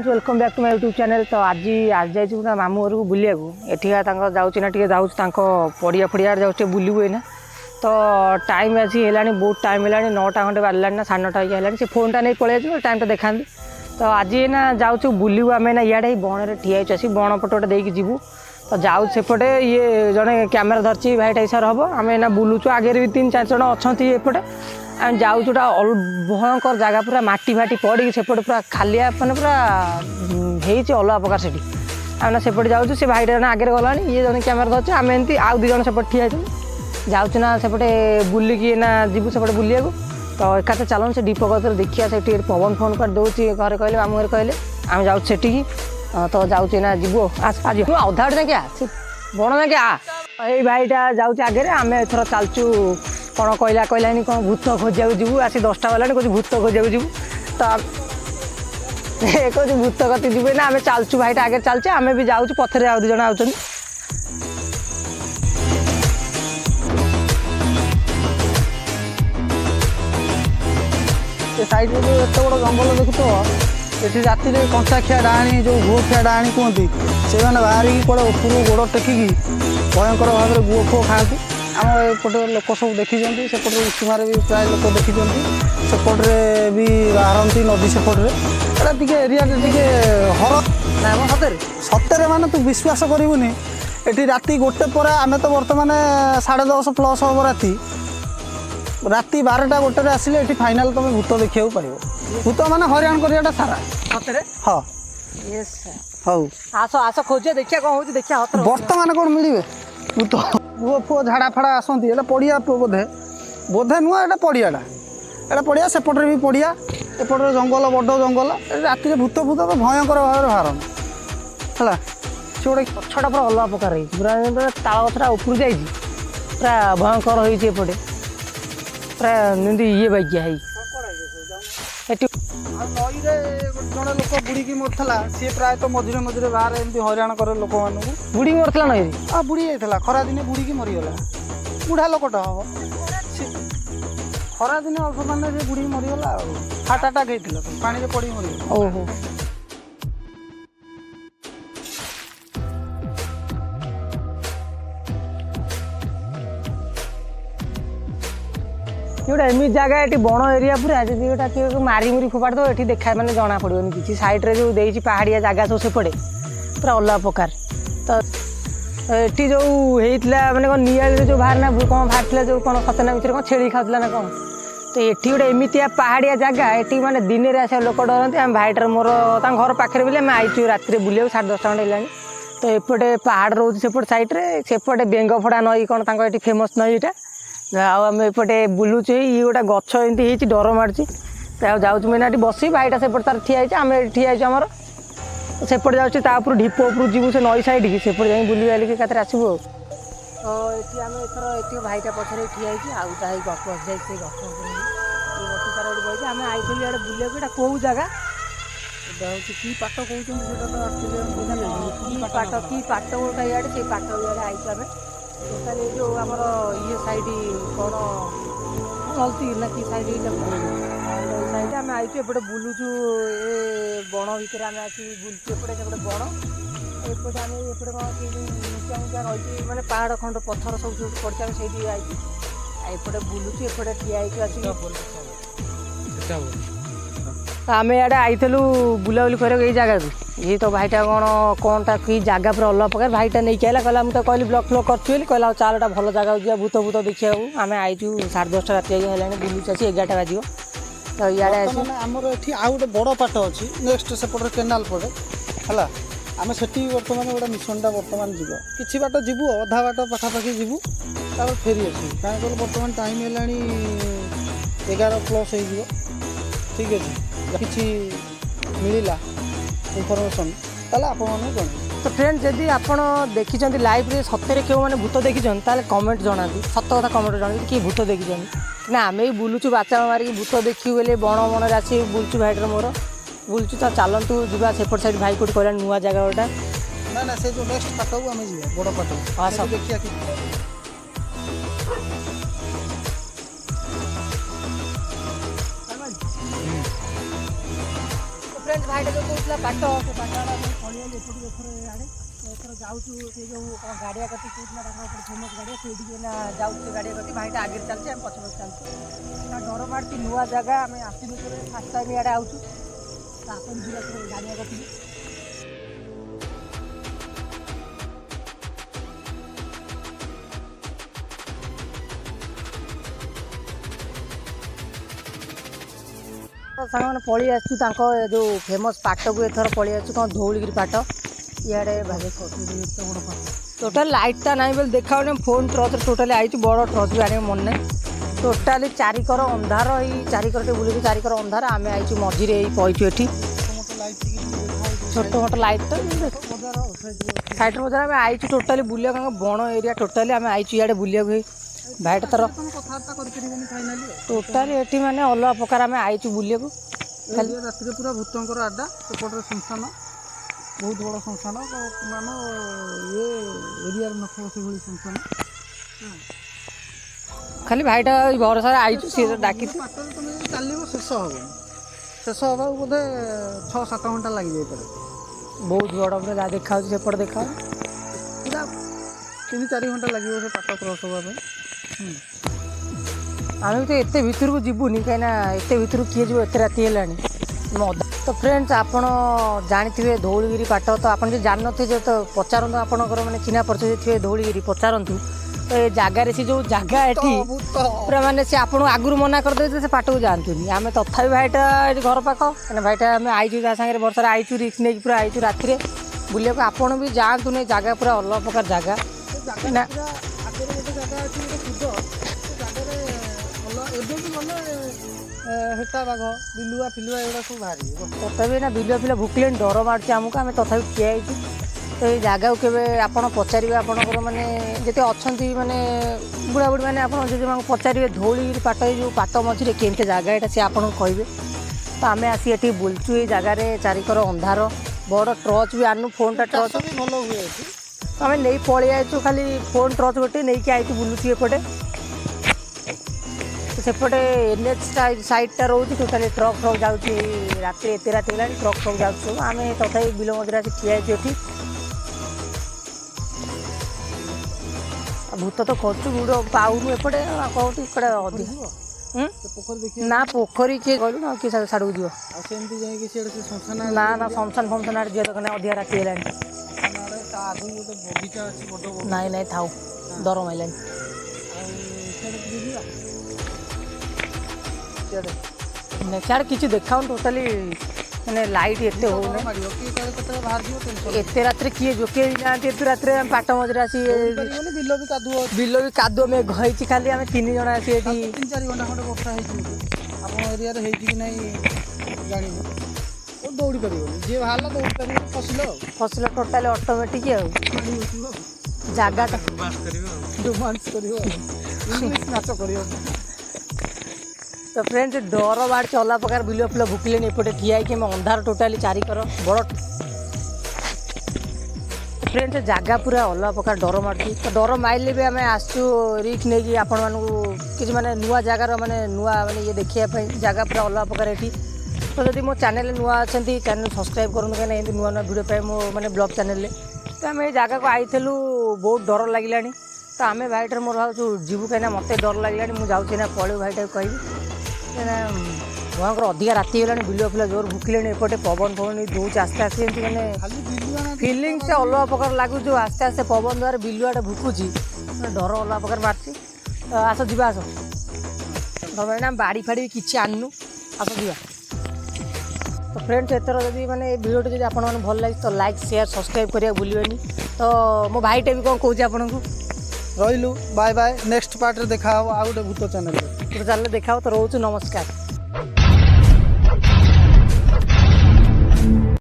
Friends welcome back to my YouTube channel. तो आज जाइए मामू घर को बुलिया एठिका जाऊँ पड़िया फड़िया जाऊँ बुलू ना। तो टाइम आज है बहुत टाइम है 9टा खंडे बारला ना 9:30 है से फोनटा नहीं पलि टाइम तो देखा। तो आज ना जाऊँ बुलू आम ना इे बण ठिया आसी बण पटोटा देकी जीवु। तो जाऊ सेपटे ये जड़े कैमेरा धरची भाई टाइसर हम आम ना बुलुचु आगे भी 3-4 जन अच्छा एपटे आम जाऊँ भयंकर जगह पूरा माटी फाटी पड़ी सेपटे पूरा खालिया मैंने पूरा हो अलग प्रकार से आम ना सेपटे जाऊँ से भाईटा जन आगे गला ये जन कैमेरा धरचे आम एमती आउ 2 जन सेपटे ठिया जाऊँ ना सेपटे बुलिकी ना जीवु सेपटे बुलिया। तो एकाते चलन से दीप गतर देखिया से पवन फोन कर दूसरी घर कहले मामू घर कहले आम जाऊँ सेठी तो जाऊँ ना जीवु आज अधा जाके आ बण जाके आ ये भाईटा जाऊँ आगे आम एथर चलचु कौन कहलानी कौन भूत खोजा जीवु आसी 10टा गलानी कौन भूत खोजा जीवु। तो कौन भूत कति जीव ना आम चलचु भाईटा आगे चलचे आम भी जाऊँ पथर आउ 2 जन आउट साइड में जो एत बड़ जंगल देखुथ ये राति कंचाखिया डाणी जो गुओखिया डाणी कहती से मैंने बाहर कौड़े उपरू गोड़ टेकिकी भयंकर भाव में गुओ फुओ खाती। आम एपटे लोक सब देखी सेपटे उचुमार भी प्राय लोक देखी सेपटे भी बाहरती नदी सेपटे एटा टे एरिया टे हर ना सतरे सतरे माने तू विश्वास करूनी ये राति 1 पर आम तो बर्तमान 10:30 प्लस हम राति 12टा 1 आसिले ये फाइनाल तुम भूत देखा पार भूत माने हरियाण कराटा सारा सतरे हाँ हौ आस आस खोजे देखिया कौन हो देखिया बर्तमान कौन मिले भूत पुओ फुओ झाड़ा फाड़ा आसती है पड़िया बोधे बोधे नुआ ये पड़ियाटा ये पड़िया सेपटे भी पड़िया एपटे जंगल बड़ जंगल राति भूत भूत तो भयंकर भाव बाहर है से गोटे गछटा पूरा अलग प्रकार पूरा ताल गछटा उपरू जा पूरा भयंकर होपटे पूरा ये बाइकिया है नई जड़े लोक बुड़ी मरला सी प्राय तो मझे मझे बाहर एमती हईराण करे लोक मानू बुड़ी मरला नई हाँ बुड़ी जाता खरा दिने बुड़ी मरीगला बुढ़ा लोकटा हम खरा दिने अल्प मान से बुड़ी मरीगला हार्ट आटाक होता पानी पड़ी मरीगला ओहो गोटे एमती जगह ये बण एरिया पूरा जी गोटा मारी मुरी फोपाड़ दो ये देखा मैंने जना पड़ोनी किसी सैड्रे जो देती पहाड़िया जगह सब सेपटे पूरा अलग प्रकार। तो ये जो होता मैंने कौन निआली जो बाहर ना कौन बाहर जो कौन सतना भितर कौन छेड़ी खाऊला ना कौन। तो ये गोटे एमतिया पहाड़िया जगह ये मैंने दिन में आस लोक डरती आम भाईटार मोर घर पाखे बोले आम आईचु रात बुले 10:30 खंडे है। तो एपटे पहाड़ रोज सेपटे सैड्रे सेपटे बेंगफड़ा नई कौन ये फेमस नई यहाँ आम एपटे बुलुचे ये गोटे गच एमती डर मार्ची जाऊँ मैंने ये बस भाईटा सेपटे तार ठिया आम ठिया आमर सेपटे जाऊँ ढीप उपरू जीवु से नई साइड की सेपटे जाए बुली बालिक आसबू। तो ये आम एथर ये भाईटा पछे ठिया आउटा गप बस जाए गप गप तार बस आम आई इे बुले कौ जगह कि पाट कहते कि पाट गोटा इे से पाट इे आई टोटाल जो आमर ये साइड कौन चलती ना कि साइड साइड आम आईचु एपटे बुलुचु ए बण भितर आम आसी बुलचु एपटे सेपटे बण एपटे आम एपटे कौन नीचा उचा रही मैंने पहाड़ खंड पत्थर सब सब पड़े आम से आईचु एपटे बुलुचु एपटे ठिया तो आम इे आईलु बुलाबुली कर जगह को ये तो भाईटा कौन टा कि जगह पूरा अलग प्रकार भाईटा नहीं कहला कहला मुझे कहली ब्लॉक फ्लॉक कर कहला चालटा भल जगह जा भूत भूत देखा आम आईचु 10:30 राति है बुलुच आसी 11टा बाजिव। तो इे आमर ये आउ गोटे बड़ पाट अच्छी नेक्स्ट सेपटे केनाल पड़े है आम से बर्तमान गोटे मिशनटा बर्तमान जीव कि बाट जीवु अधा बाट पाखापाखि जीवु फेरी आसू कहीं बर्तमान टाइम है 11+ हो ठीक अच्छे कि मिलला इनफर्मेशन ताले आपन जन। तो फ्रेंड जदि आपन देखिछन्ती लाइव रे सत्य क्यों मैंने भूत देखिछन ताले कमेंट जनाती सत कथा कमेंट जनाती कि भूत देखिछन ना आम ही बुलुचु बाचा मारिक भूत देखिए बोले बण बण आसी बुलचु भाईटर मोर बुलचु तो चलतु जा सेपट साइड भाई कोट कहला नुआ जगह गोटा ना ना से जो नेक्स्ट पाटो आम जा बड़ पाटो हाँ सब देखिया कि फ्रेंड्स भाईटा जो कहूला पाट से पाटा पड़े एपटू एथर आड़े एथर जाऊँ से जो गाड़िया कति कहूला फेमस गाड़िया से जाऊँ गाड़िया कति भाईटा आगे चलते आम पछ पछ चलते डर मार्च नुआ जगह आम आसलु फास्ट टाइम इे आउँ आपन गाड़िया कति सांग मैंने पलि आसु जो फेमस पाट को एथर पलि आसु कौन धौलगिरी पाट इे भाई टोटाल लाइटा ना बोले देखा फोन टर्च टोटाली आई बड़ टर्च भी आने मन ना टोटाली चारिकर अंधार ये चारिकर बुले चारिकर अंधार आम आई मझीरे पईचु ये छोट मोट लाइट तो साइड बजार आम आई टोटाली बुलिया बण एरिया टोटाली आम आई इे बुलिया भाईटा तर टोटाली ये माने अलग प्रकार आम आई बुलिया खाली रात पूरा भूतंकर आड्डा एपटे श्मशान बहुत बड़ श्मशान मान ये एरिया नथिବ से श्मशान खाली भाईटा भरोसा आई सी डाकी चलो शेष हम शेष हवा बोधे 6-7 घंटा लग जाए बहुत बड़ पूरा जहाँ देखा सेपटे देखा पूरा 3-4 घंटा लगे से पाट क्रस हाँपाई आम तो एत भितर को जीवनी कहीं एत भितर किए जी एत राति है तो फ्रेंड्स आपड़ जानी धौलगिरी पाट तो आप जान थे तो पचारतु आपंकर मैंने चिन्हा परिचय थे धौलगिरी पचारतु तो ये जगार से जो जगह ये पूरा मानने से आपको आगुरी मना करदे से पाट को जातुनि आम तथा भाईटा घर पाख मैंने भाईटा आम आईचु ता सागर बर्षार आईचु रिक्स नहीं पूरा आईचु राति बुलिया को आपड़ भी जातु नहीं जगह पूरा अलग प्रकार जगह ना हेटा बाघ बिलुआ फिलुआ एगुड़ा सब बाहर तथापि ना बिलुआ फिलुआ भुकले डर मार्च आमको आम तथापि ठिया तो ये जगह के आपड़ पचारे आपंकर मैंने जिते अच्छा मैंने बुढ़ा बुढ़ी मैंने आप पचारे धौलगिरी पाट जो पाट मझे केमती जगह यहाँ सी आपको कहे तो आम आसी ये बुलचु ये जगार चारिकर अंधार बड़ टर्च भी आनु फोन टा टर्च भी भल हुए आम नहीं पलि आईचु खाली फोन टर्च गोटे नहीं कि आई बुलुचु एपटे सेपटे एनएच साइडटा रोचे टोटाली ट्रक फ्रक जाऊँगी रात एत रात है ट्रक फ्रक जाऊँ आम तथा बिल मझे आसी ठिया ये भूत तो खोजु गुड़ पाऊनु एपटे कौट इकड़े अधिक ना पोखरी किए कहलु ना किए साड़ू जी ना ना शमशान फमशान आड़े जी दरकार अधिका राति है नाई नाई थाऊ डर माइलानी सियाड़े किसी देखा टोटाली मैंने लाइट एत हो एत रात किए जो किए ना रात पाट मझे आसी बिल भी कादुआ में गई खाली आम 3 जन आसी 3-4 घंटा खंडे वर्षा आप एरिया कि ना जान दौड़ी पार जी बाहर दौड़ी पार फसला टोटाली ऑटोमेटिक जगह डोमांस कर नाच कर तो फ्रेंड्स डर बाड़ अलग प्रकार बिल फिल भुकले एपटे ठिया कि अंधार टोटाली चारिकर बड़ फ्रेंड्स जगह पूरा अलग प्रकार डर मार्च तो डर माइले भी आम आसु रिक्स नहीं कि आपण मानू माने नुआ जगार माने नुआ माने ये देखापी जगह पूरा अलग प्रकार ये तो जब मो चैनल नुआ अच्छा चैनल सब्सक्राइब करूँ कहीं नुआ नुआ भिडियो पाए मो मैंने ब्लॉग चैनल तो आम ये जगह को आईलु बहुत डर लगे तो आम भाईटार मोर भाव जीवु कहीं मत डर लगे मुझे जाऊँ पलू भाईटा कहि भयंकर अधिका राति है बिल फिल जोर भुकिले एपटे पवन पवन दूच आस्ते आस्ते मैंने फिलिंग से अलग प्रकार लगुच आस्ते आस्ते पवन द्वारा बिलुआटा भुकुची डर अलग प्रकार मार्ची आस जा आस मैंने बाड़ी फाड़ी किसी आनु आस जा तो फ्रेंड्स एथर जब मैंने भिडियो जब आप भल लगे तो लाइक शेयर सब्सक्राइब करा भूलें तो मो भाईटे भी कौन कौच आपन को रही बाय बाय नेक्स्ट पार्ट देखा आ गोटे भूत चैनल चैनल देखा तो रोचु नमस्कार।